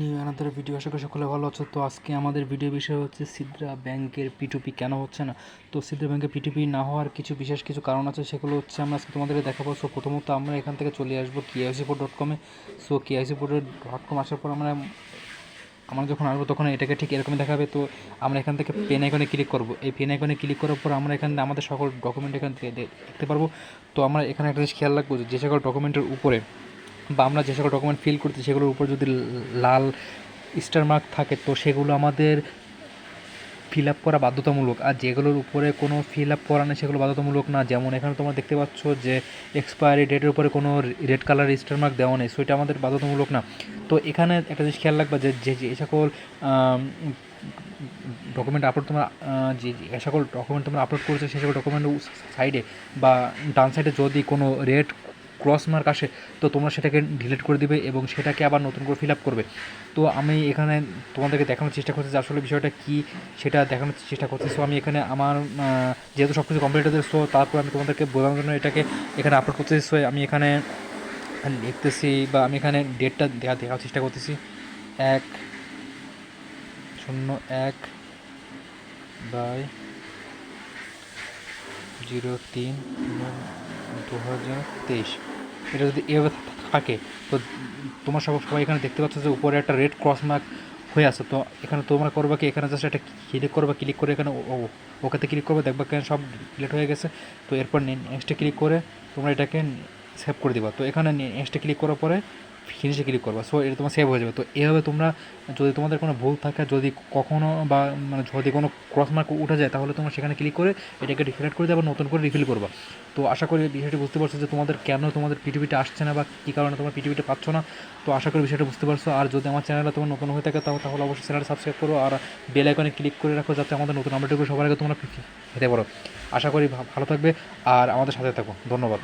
New another video, আশা করি সকলে ভালো আছো। তো আজকে আমাদের ভিডিও বিষয় হচ্ছে সিদ্রা ব্যাংকের পিটুপি কেন হচ্ছে না। তো সিদ্রা ব্যাংকের পিটুপি না হওয়ার বিশেষ কিছু কারণ আছে, সেগুলো হচ্ছে আমরা আজকে তোমাদের দেখাবো। সো প্রথমত আমরা এখান থেকে চলে আসবো KICport.com-এ। সো KICport.com আসার পর আমরা যখন আসবো তখন এটাকে ঠিক এরকমই দেখাবে। তো আমরা এখান থেকে পেন আইকনে ক্লিক করব। এই পেন আইকনে ক্লিক করার পর আমরা এখানে আমাদের সকল ডকুমেন্ট এখান থেকে দেখতে পারবো। তো আমরা এখানে একটা জিনিস খেয়াল রাখবো, যে সকল ডকুমেন্টের উপরে বা আমরা যে সকল ডকুমেন্ট ফিল করতে সেগুলোর উপর যদি লাল স্টার মার্ক থাকে তো সেগুলো আমাদের ফিল আপ করা বাধ্যতামূলক, আর যেগুলোর উপরে কোনো ফিল আপ করা নেই সেগুলো বাধ্যতামূলক না। যেমন এখানে তোমরা দেখতে পাচ্ছ যে এক্সপায়ারি ডেটের উপরে কোনো রেড কালার স্টার মার্ক দেওয়া নেই, সেটা আমাদের বাধ্যতামূলক না। তো এখানে একটা জিনিস খেয়াল রাখবা, যে সকল ডকুমেন্ট আপলোড তোমরা যে সকল ডকুমেন্ট তোমরা আপলোড করেছো সেই সকল ডকুমেন্ট সাইডে বা ডান সাইডে যদি কোনো রেড ক্রস মার্ক আসে তো তোমরা সেটাকে ডিলিট করে দিবে এবং সেটাকে আবার নতুন করে ফিল আপ করবে। তো আমি এখানে তোমাদেরকে দেখানোর চেষ্টা করছি যে আসলে বিষয়টা কী সেটা দেখানোর চেষ্টা করছি। সো আমি এখানে আমার যেহেতু সব কিছু কমপ্লিট হয়েছে, সো তারপর আমি তোমাদেরকে বোঝানোর জন্য এটাকে এখানে আপলোড করতেছি। সো আমি এখানে লিখতেছি বা আমি এখানে ডেটটা দেখার চেষ্টা করতেছি 1/03/2023। এটা যদি এভাবে থাকে তো তোমার সবাই এখানে দেখতে পাচ্ছ যে উপরে একটা রেড ক্রস মার্ক হয়ে আছে। তো এখানে তোমরা করবা কি, এখানে জাস্ট একটা ক্লিক করে এখানে ওকেতে ক্লিক করবে, দেখবা এখানে সব ডিলিট হয়ে গেছে। তো এরপর নেক্সটে ক্লিক করে তোমরা এটাকে সেভ করে দিবা। তো এখানে নেক্সটে ক্লিক করার পরে ফিনিশে ক্লিক করবা। সো এটা তোমার সেভ হয়ে যাবে। তো এভাবে তোমরা যদি তোমাদের কোনো ভুল থাকে, যদি কখনও বা যদি কোনো ক্রস মার্ক উঠে যায় তাহলে তোমরা সেখানে ক্লিক করে এটাকে ডিলিট করে দেবে, নতুন করে রিফিল করবা। তো আশা করি বিষয়টি বুঝতে পারছো যে তোমাদের পিটিপিটা আসছে না বা কী কারণে তোমার পিটিপিটা পাচ্ছ না। তো আশা করি বিষয়টা বুঝতে পারছো। আর যদি আমার চ্যানেলটা তোমার নতুন হয়ে থাকে তাহলে অবশ্যই চ্যানেলটা সাবস্ক্রাইব করো আর বেল আইকনে ক্লিক করে রাখো, যাতে আমাদের নতুন আপডেটগুলো সবার আগে তোমরা পেতে পারো। আশা করি ভালো থাকবে আর আমাদের সাথে থাকো। ধন্যবাদ।